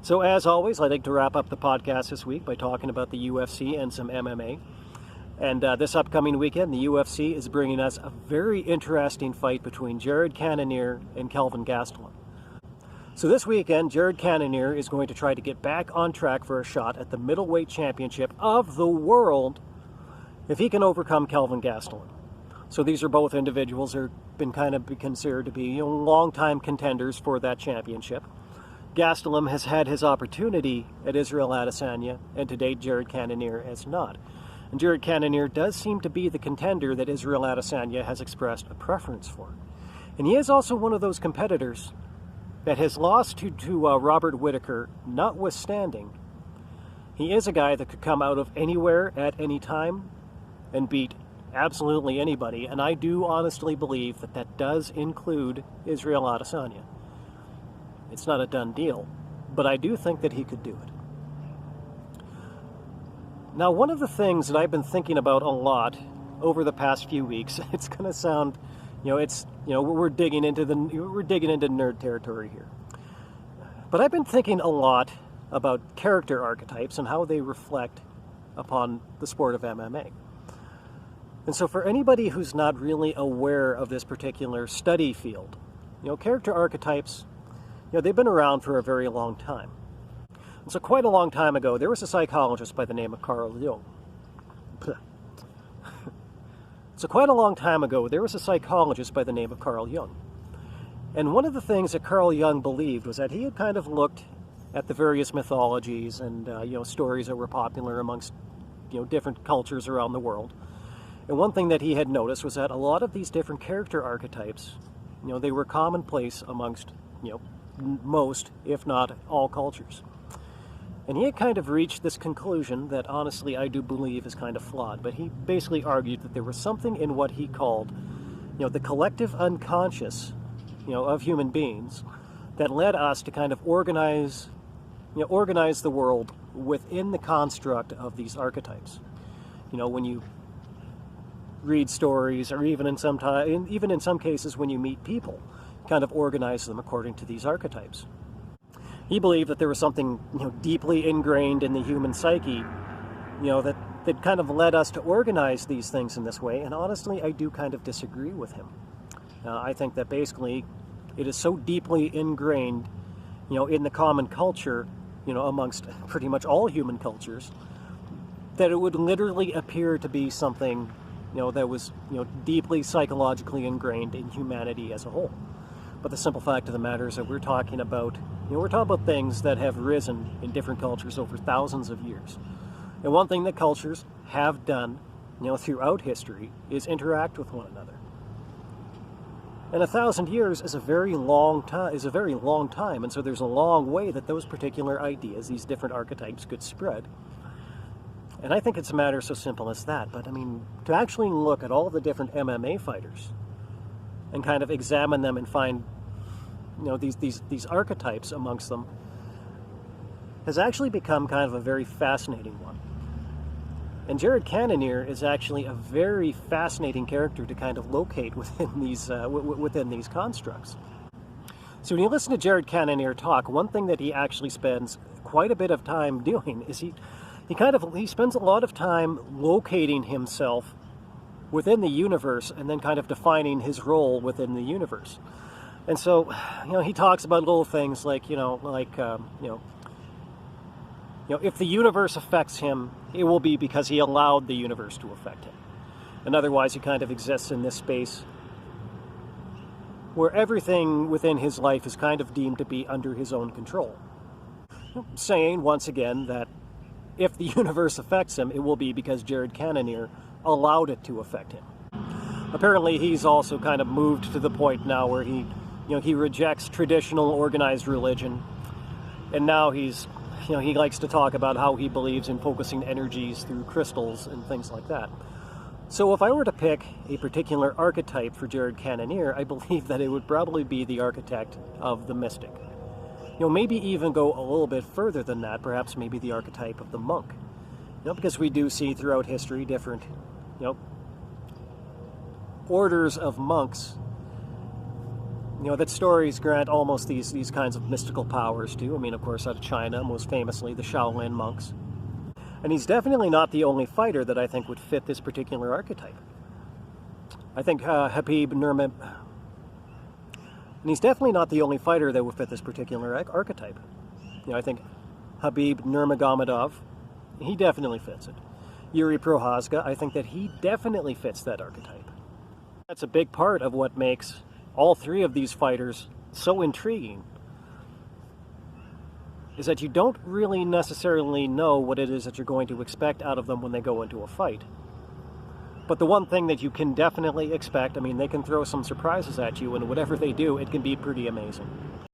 So as always, I'd like to wrap up the podcast this week by talking about the UFC and some MMA. And this upcoming weekend, the UFC is bringing us a very interesting fight between Jared Cannonier and Kelvin Gastellum. So this weekend, Jared Cannonier is going to try to get back on track for a shot at the middleweight championship of the world if he can overcome Kelvin Gastellum. So these are both individuals that have been kind of considered to be long-time contenders for that championship. Gastellum has had his opportunity at Israel Adesanya, and to date Jared Cannonier has not. And Jared Cannonier does seem to be the contender that Israel Adesanya has expressed a preference for. And he is also one of those competitors that has lost to Robert Whittaker, notwithstanding. He is a guy that could come out of anywhere at any time and beat absolutely anybody, and I do honestly believe that that does include Israel Adesanya. It's not a done deal, but I do think that he could do it. Now, one of the things that I've been thinking about a lot over the past few weeks, it's going to sound, we're digging into nerd territory here. But I've been thinking a lot about character archetypes and how they reflect upon the sport of MMA. And so for anybody who's not really aware of this particular study field, character archetypes, they've been around for a very long time. And so quite a long time ago, there was a psychologist by the name of Carl Jung. And one of the things that Carl Jung believed was that he had kind of looked at the various mythologies and stories that were popular amongst different cultures around the world. And one thing that he had noticed was that a lot of these different character archetypes, they were commonplace amongst most, if not all, cultures. And he had kind of reached this conclusion that honestly I do believe is kind of flawed, but he basically argued that there was something in what he called, the collective unconscious, of human beings that led us to kind of organize the world within the construct of these archetypes. When you read stories, or even in some cases when you meet people, kind of organize them according to these archetypes. He believed that there was something deeply ingrained in the human psyche, that kind of led us to organize these things in this way. And honestly, I do kind of disagree with him. I think that basically it is so deeply ingrained, in the common culture, amongst pretty much all human cultures, that it would literally appear to be something, that was, deeply psychologically ingrained in humanity as a whole. But the simple fact of the matter is that we're talking about things that have risen in different cultures over thousands of years. And one thing that cultures have done, throughout history is interact with one another. And 1,000 years is a very long time. And so there's a long way that those particular ideas, these different archetypes, could spread. And I think it's a matter so simple as that. But I mean, to actually look at all the different MMA fighters and kind of examine them and find, these archetypes amongst them, has actually become kind of a very fascinating one. And Jared Cannonier is actually a very fascinating character to kind of locate within these constructs. So when you listen to Jared Cannonier talk, one thing that he actually spends quite a bit of time doing is he spends a lot of time locating himself within the universe and then kind of defining his role within the universe. And so, he talks about little things like, if the universe affects him, it will be because he allowed the universe to affect him. And otherwise, he kind of exists in this space where everything within his life is kind of deemed to be under his own control. Saying, once again, that if the universe affects him, it will be because Jared Cannonier allowed it to affect him. Apparently, he's also kind of moved to the point now where he rejects traditional organized religion, and now he likes to talk about how he believes in focusing energies through crystals and things like that. So if I were to pick a particular archetype for Jared Cannonier, I believe that it would probably be the architect of the mystic. Maybe even go a little bit further than that, perhaps maybe the archetype of the monk. Because we do see throughout history different, orders of monks, that stories grant almost these kinds of mystical powers to. I mean, of course, out of China, most famously, the Shaolin monks. And he's definitely not the only fighter that I think would fit this particular archetype. I think Habib Nurmagomedov, and he's definitely not the only fighter that would fit this particular archetype. I think Habib Nurmagomedov, he definitely fits it. Yuri Prochazka, I think that he definitely fits that archetype. That's a big part of what makes all three of these fighters so intriguing, is that you don't really necessarily know what it is that you're going to expect out of them when they go into a fight. But the one thing that you can definitely expect, I mean, they can throw some surprises at you, and whatever they do, it can be pretty amazing.